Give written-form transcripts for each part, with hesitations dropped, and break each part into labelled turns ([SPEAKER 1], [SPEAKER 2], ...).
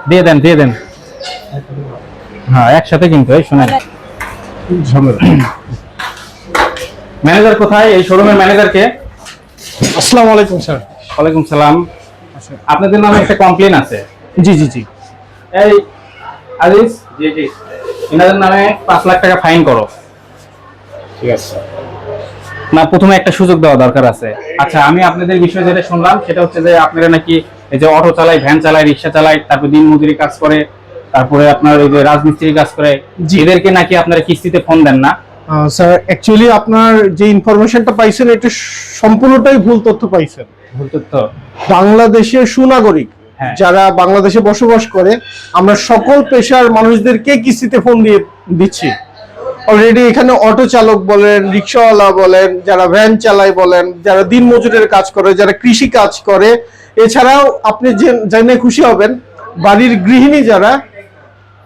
[SPEAKER 1] দিয়ে দেন দিয়ে দেন। হ্যাঁ একসাথে কিন্তু এই শুনেন, ম্যানেজার কোথায়? এই শোরুমের ম্যানেজার কে?
[SPEAKER 2] আসসালামু আলাইকুম স্যার।
[SPEAKER 1] ওয়ালাইকুম সালাম। আপনাদের নামে একটা কমপ্লেন আছে।
[SPEAKER 2] জি জি জি।
[SPEAKER 1] এই আজিজ, জি জি, এনাদের নামে 5 লাখ টাকা ফাইন করো।
[SPEAKER 2] ঠিক আছে।
[SPEAKER 1] না, প্রথমে একটা সুযোগ দেওয়া দরকার আছে। আচ্ছা, আমি আপনাদের বিষয়ে যেটা শুনলাম সেটা হচ্ছে যে আপনারা নাকি এই যে অটো চালায়, ভ্যান চালায়, রিক্সা চালায়, তারপর দিন মজুরি কাজ করে, তারপরে আপনার এই যে রাজমিস্ত্রি কাজ করে, এদেরকে নাকি আপনারা কিস্তিতে ফোন দেন না।
[SPEAKER 2] স্যার অ্যাকচুয়ালি আপনার যে ইনফরমেশনটা পাইছেন এটা সম্পূর্ণটাই ভুল তথ্য পাইছেন।
[SPEAKER 1] ভুল তথ্য।
[SPEAKER 2] বাংলাদেশের সুনাগরিক যারা বাংলাদেশে বসবাস করে, আমরা সকল পেশার মানুষদেরকে কিস্তিতে ফোন দিয়ে দিচ্ছি। অলরেডি এখানে অটো চালক বলেন, রিক্সাওয়ালা বলেন, যারা ভ্যান চালায় বলেন, যারা দিন মজুরের কাজ করে, যারা কৃষি কাজ করে, এছাড়াও আপনি জেনে খুশি হবেন বাড়ির গৃহিণী যারা,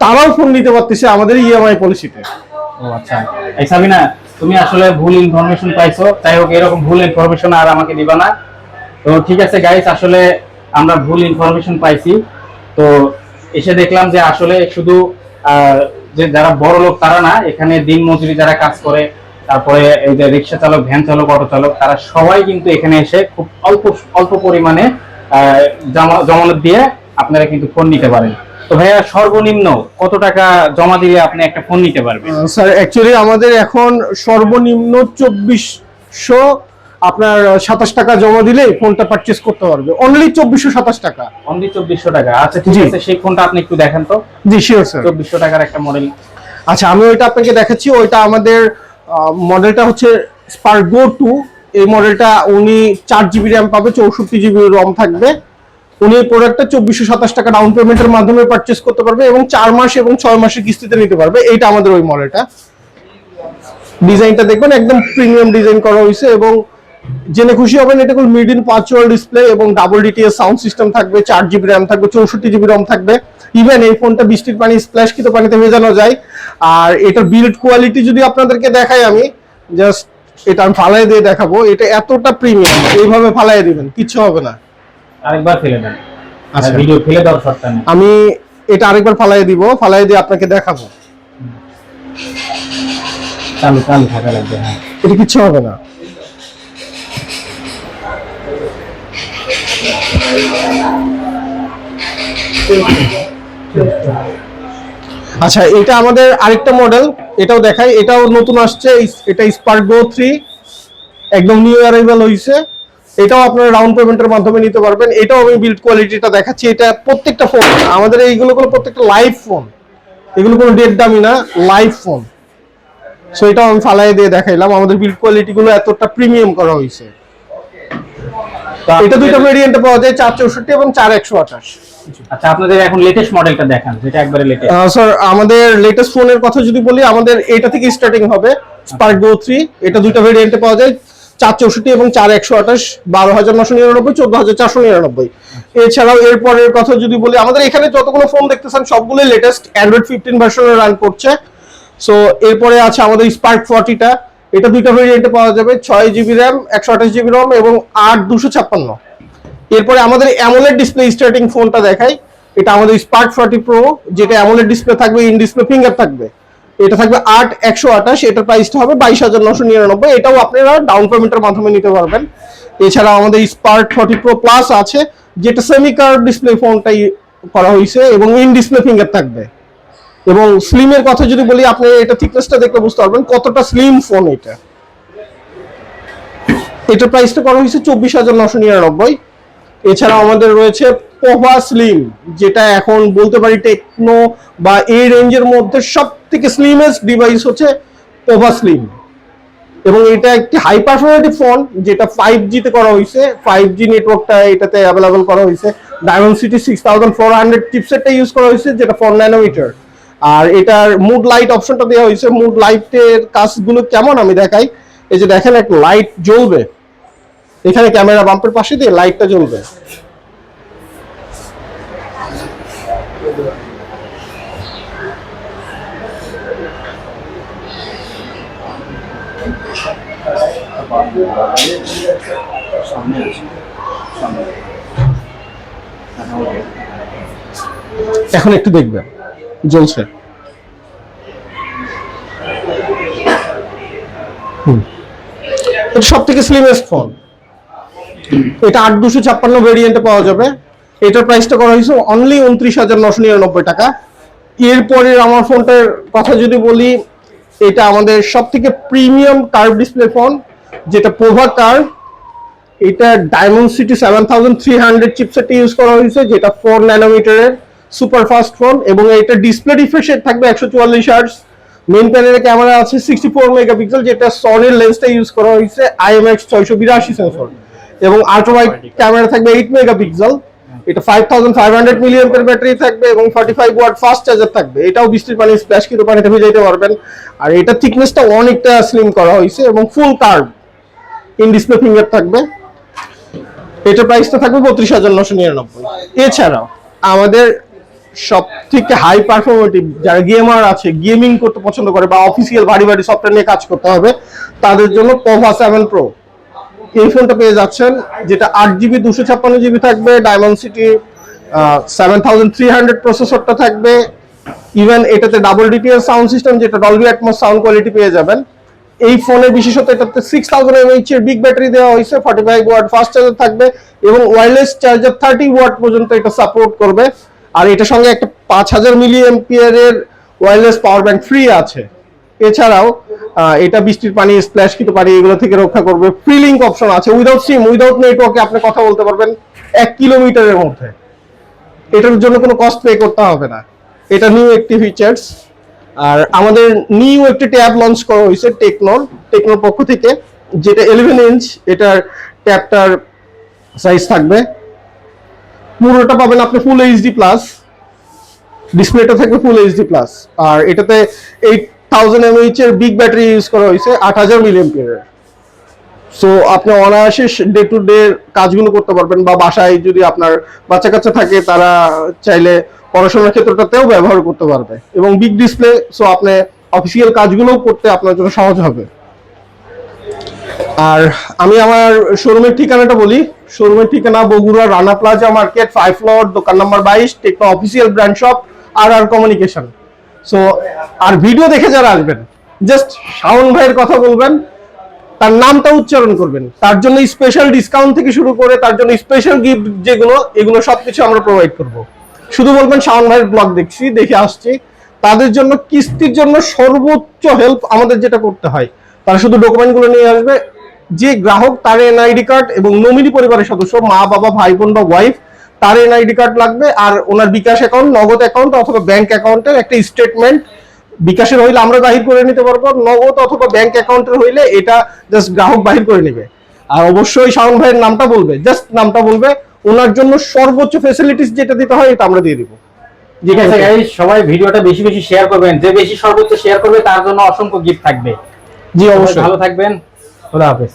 [SPEAKER 2] তারাও ফোন নিতে পারতেছে আমাদের ইএমআই পলিসিতে।
[SPEAKER 1] ও আচ্ছা, এই সাবিনা, তুমি আসলে ভুল ইনফরমেশন পাইছো। তাই হোক, এরকম ভুল ইনফরমেশন আর আমাকে দিবা না। তো ঠিক আছে গাইস, আসলে আমরা ভুল ইনফরমেশন পাইছি। তো এসে দেখলাম যে আসলে শুধু যে যারা বড় লোক তারা না, এখানে দিন মজুরি যারা কাজ করে, তারপরে এই যে রিক্সা চালক, ভ্যান চালক, অটো চালক, তারা সবাই কিন্তু এখানে এসে খুব অল্প অল্প পরিমাণে জমানত দিয়ে আপনারা কিন্তু ফোন নিতে পারেন। তো ভাইয়া, সর্বনিম্ন কত টাকা জমা দিলে আপনি একটা ফোন নিতে পারবেন?
[SPEAKER 2] স্যার অ্যাকচুয়ালি আমাদের এখন সর্বনিম্ন 2400 আপনার 27 টাকা জমা দিলে ফোনটা পারচেজ করতে পারবে। অনলি 2427 টাকা।
[SPEAKER 1] অনলি 2400 টাকা। আচ্ছা ঠিক আছে, সেই ফোনটা আপনি একটু দেখান তো।
[SPEAKER 2] জি শিওর স্যার।
[SPEAKER 1] 2400 টাকার একটা মডেল।
[SPEAKER 2] আচ্ছা, আমি ওইটা আপনাকে দেখাচ্ছি। ওইটা আমাদের মডেলটা হচ্ছে স্পার্ক গো 2। এই মডেলটা উনি 4GB র্যাম পাবে, 64GB রম থাকবে। উনি এই প্রোডাক্টটা 2427 টাকা ডাউন পেমেন্টের মাধ্যমে পারচেজ করতে পারবে এবং 4 মাস এবং 6 মাসের কিস্তিতে নিতে পারবে। এইটা আমাদের ওই মডেলটা। ডিজাইনটা দেখবেন একদম প্রিমিয়াম ডিজাইন করা হয়েছে এবং জেনে খুশি হবেন এটা হলো মিড ইন পাঁচওয়াল ডিসপ্লে এবং ডাবল ডিটিএস সাউন্ড সিস্টেম থাকবে, 4GB র্যাম থাকবে, 64GB রম থাকবে। ইভেন এই ফোনটা বৃষ্টির পানি, স্প্ল্যাশকৃত পানিতে ভেজানো যায়। আর এটার বিল্ড কোয়ালিটি যদি আপনাদেরকে দেখাই, আমি জাস্ট এটা আমি ফালাই দিয়ে দেখাবো। এটা এতটা প্রিমিয়াম, এইভাবে ফালাই দিবেন কিচ্ছু হবে না।
[SPEAKER 1] আরেকবার ফেলে দেন।
[SPEAKER 2] আচ্ছা,
[SPEAKER 1] ভিডিও ফেলে দেওয়ার শর্ত নেই।
[SPEAKER 2] আমি এটা আরেকবার ফালাই দিব, ফালাই দিয়ে আপনাকে দেখাবো।
[SPEAKER 1] চালু চালু থাকা লাগবে। হ্যাঁ,
[SPEAKER 2] এটা কিচ্ছু হবে না। আচ্ছা, এটা আমাদের আরেকটা মডেল, এটাও দেখাই। এটাও নতুন আসছে, এটা স্পার্ক গো 3, একদম নিউ অ্যারাইভাল হইছে। এটাও আপনারা ডাউন পেমেন্টের মাধ্যমে নিতে পারবেন। এটাও আমি বিল্ড কোয়ালিটিটা দেখাচ্ছি। এটা প্রত্যেকটা ফোন আমাদের এইগুলো প্রত্যেকটা লাইভ ফোন, এগুলো কোনো ডেট দামি না, লাইভ ফোন। সো এটাও আমি ফালাই দিয়ে দেখাইলাম। আমাদের বিল্ড কোয়ালিটি গুলো এতটা প্রিমিয়াম করা হয়েছে। এটা দুটো ভেরিয়েন্টে পাওয়া যায়, 464 এবং 4128।
[SPEAKER 1] আচ্ছা, আপনাদের এখন লেটেস্ট মডেলটা দেখান, যেটা একবারে লেটেস্ট।
[SPEAKER 2] স্যার আমাদের লেটেস্ট ফোনের কথা যদি বলি, আমাদের এটা থেকে স্টার্টিং হবে স্পার্ক গো 3। এটা দুটো ভেরিয়েন্টে পাওয়া যায়, 464 এবং 4128, 12999, 14499। এছাড়াও এরপরের কথা যদি বলি, আমাদের এখানে যতগুলো ফোন দেখতেছেন সবগুলো লেটেস্ট অ্যান্ড্রয়েড 15 ভার্সনে রান করছে। সো এরপরে আছে আমাদের স্পার্ক 40টা। এটা দুইটা ভেরিয়েন্টে পাওয়া যাবে, 6GB র্যাম, 128GB রম এবং 8256। এরপরে আমাদের অ্যামোলেড ডিসপ্লে স্টার্টিং ফোনটা দেখাই। এটা আমাদের স্পার্ক 40 প্রো, যেটা অ্যামোলেড ডিসপ্লে থাকবে, ইন ডিসপ্লে ফিঙ্গার থাকবে। এটা থাকবে 8128। এটার প্রাইসটা হবে 22999। এটাও আপনারা ডাউন পেমেন্টের মাধ্যমে নিতে পারবেন। এছাড়া আমাদের স্পার্ক 40 প্রো প্লাস আছে, যেটা সেমি কার্ভ ডিসপ্লে ফোনটাই করা হয়েছে এবং ইন ডিসপ্লে ফিঙ্গার থাকবে। এবং স্লিমের কথা যদি বলি, আপনি এটা থিকনেসটা দেখলে বুঝতে পারবেন কতটা স্লিম ফোন এটা। এটার প্রাইসটা করা হয়েছে 24999। এছাড়া আমাদের রয়েছে পোভা স্লিম, যেটা এখন বলতে পারি টেকনো বা এই রেঞ্জের মধ্যে সবথেকে স্লিমেস্ট ডিভাইস হচ্ছে পোভা স্লিম। এবং এটা একটি হাই পারফরমেটিভ ফোন, যেটা 5G তে করা হয়েছে। 5G নেটওয়ার্কটা এটাতে অ্যাভেলেবল করা হয়েছে। ডায়মেনসিটি 6400 চিপসেটটা ইউজ করা হয়েছে, যেটা 4 ন্যানোমিটার। আর এটার মুড লাইট অপশনটা দেওয়া হয়েছে। মুড লাইটের কাজগুলো কেমন আমি দেখাই। এই যে দেখেন, একটা লাইট জ্বলবে, এখানে ক্যামেরা বাম্পের পাশে দিয়ে লাইটটা জ্বলবে। এখন একটু দেখবেন জ্বলছে। এটা সব থেকে স্লিমেস্ট ফোন। এটা 8256 ভেরিয়েন্টে পাওয়া যাবে। এটার প্রাইসটা করা হয়েছে অনলি 29,999 টাকা। এরপরে আমার ফোনটার কথা যদি বলি, এটা আমাদের সব থেকে প্রিমিয়াম কার্ভ ডিসপ্লে ফোন, যেটা পোভা কার্ভ। এটা ডায়মন্ডসিটি 7300 চিপসেট ইউজ করা হয়েছে, যেটা 4 ন্যানোমিটারের সুপার ফাস্ট ফোন, এবং এটা ডিসপ্লে রিফ্রেশ রেট থাকবে 144 হার্টজ। মেইন প্যানেলে ক্যামেরা আছে 64 মেগাপিক্সেল, যেটা সনির লেন্সটা ইউজ করা হয়েছে IMX 682 সেন্সর, এবং আল্ট্রা ওয়াইড ক্যামেরা থাকবে 8 মেগাপিক্সেল। এটা 5500 মিলিঅ্যাম্পিয়ার ব্যাটারি থাকবে এবং 45 ওয়াট ফাস্ট চার্জার থাকবে। এটাও বৃষ্টির পানি স্প্ল্যাশ করে পানিতে ভিজাইতে পারবেন। আর এটা থিকনেসটা অনেকটা স্লিম করা হয়েছে এবং ফুল কার্ভ, ইন ডিসপ্লে ফিঙ্গার থাকবে। এটার প্রাইসটা থাকবে 32,999। এছাড়াও আমাদের সব থেকে হাই পারফরমেটিভ যারা গেমার আছে, গেমিং করতে পছন্দ করে বা অফিসিয়াল ভারী ভারী সফটওয়্যার নিয়ে কাজ করতে হবে, তাদের জন্য পোভা 7 প্রো এই ফোনটা পেয়ে যাচ্ছেন, যেটা 8GB 256GB থাকবে। ডায়মন্ডসিটি 7300 প্রসেসরটা থাকবে। ইভেন এটাতে ডাবল ডিটিএস সাউন্ড সিস্টেম, যেটা ডলবি অ্যাটমস সাউন্ড কোয়ালিটি পেয়ে যাবেন। এই ফোনের বিশেষত এটাতে 6000 mAh এর বিগ ব্যাটারি দেওয়া হয়েছে, 45 ওয়াট ফাস্ট চার্জার থাকবে এবং ওয়্যারলেস চার্জার 30 ওয়াট পর্যন্ত এটা সাপোর্ট করবে। আর এটার সঙ্গে একটা 5000 মিলিঅ্যাম্পিয়ারের ওয়্যারলেস পাওয়ার ব্যাংক ফ্রি আছে। এছাড়াও এটা বৃষ্টির পানি, স্প্ল্যাশকৃত পানি এগুলো থেকে রক্ষা করবে। ফ্রি লিংক অপশন আছে, উইদাউট সিম উইদাউট নেটওয়ার্কে আপনি কথা বলতে পারবেন 1 কিলোমিটারের মধ্যে। এটার জন্য কোনো কস্ট পে করতে হবে না। এটা নিউ একটি ফিচার্স। আর আমাদের নিউ একটি ট্যাব লঞ্চ করা হয়েছে টেকনোর পক্ষ থেকে, যেটা 11 ইঞ্চ। এটার ট্যাবটার সাইজ থাকবে, পুরোটা পাবেন আপনি ফুল এইচডি প্লাস, ডিসপ্লেটা থাকবে ফুল এইচডি প্লাস। আর এটাতে 8000 mAh এর বিগ ব্যাটারি ইউজ করা হয়েছে, 8000 মিলিঅ্যাম্পিয়ারের। সো আপনি অনায়াসে ডে টু ডে কাজগুলো করতে পারবেন, বা বাসায় যদি আপনার বাচ্চা কাচ্চা থাকে তারা চাইলে পড়াশোনার ক্ষেত্রটাতেও ব্যবহার করতে পারবে। এবং বিগ ডিসপ্লে, সো আপনি অফিসিয়াল কাজগুলোও করতে আপনার জন্য সহজ হবে। আর আমি আমার শোরুমের ঠিকানাটা বলি। শোরুমের ঠিকানা Bogura Rana Plaza market 5 floor, দোকান number 22, Tecno official brand shop, আর কমিউনিকেশন। সো আর ভিডিও দেখে যারা আসবেন, জাস্ট শাওন ভাইয়ের কথা বলবেন, তার নামটা উচ্চারণ করবেন, তার জন্য স্পেশাল ডিসকাউন্ট থেকে শুরু করে তার জন্য স্পেশাল গিফট যেগুলো, এগুলো সবকিছু আমরা প্রোভাইড করব। শুধু বলবেন শাওন ভাইয়ের ব্লগ দেখে আসছি। তাদের জন্য কিস্তির জন্য সর্বোচ্চ হেল্প আমাদের যেটা করতে হয়, তারা শুধু ডকুমেন্টগুলো নিয়ে আসবে। যে গ্রাহক, তার এনআইডি কার্ড এবং নমিনি পরিবারের সদস্য, মা বাবা ভাই বোন বা ওয়াইফ, তার এনআইডি কার্ড লাগবে। আর ওনার বিকাশ অ্যাকাউন্ট, নগদ অ্যাকাউন্ট অথবা ব্যাংক অ্যাকাউন্টের একটা স্টেটমেন্ট। বিকাশের হইলে আমরা বাহির করে নিতে পারবো, নগদ অথবা ব্যাংক অ্যাকাউন্টের হইলে এটা জাস্ট গ্রাহক বাহির করে নেবে। আর অবশ্যই শাওন ভাইয়ের নামটা বলবে, জাস্ট নামটা বলবে। ওনার জন্য সর্বোচ্চ ফ্যাসিলিটিস যেটা দিতে হয় এটা আমরা দিয়ে দিব।
[SPEAKER 1] ঠিক আছে গাইস, সবাই ভিডিওটা বেশি বেশি শেয়ার করবেন। যে বেশি সর্বোচ্চ শেয়ার করবে তার জন্য অসংখ্য গিফট থাকবে।
[SPEAKER 2] জি অবশ্যই।
[SPEAKER 1] ভালো থাকবেন, খোদা হাফেজ।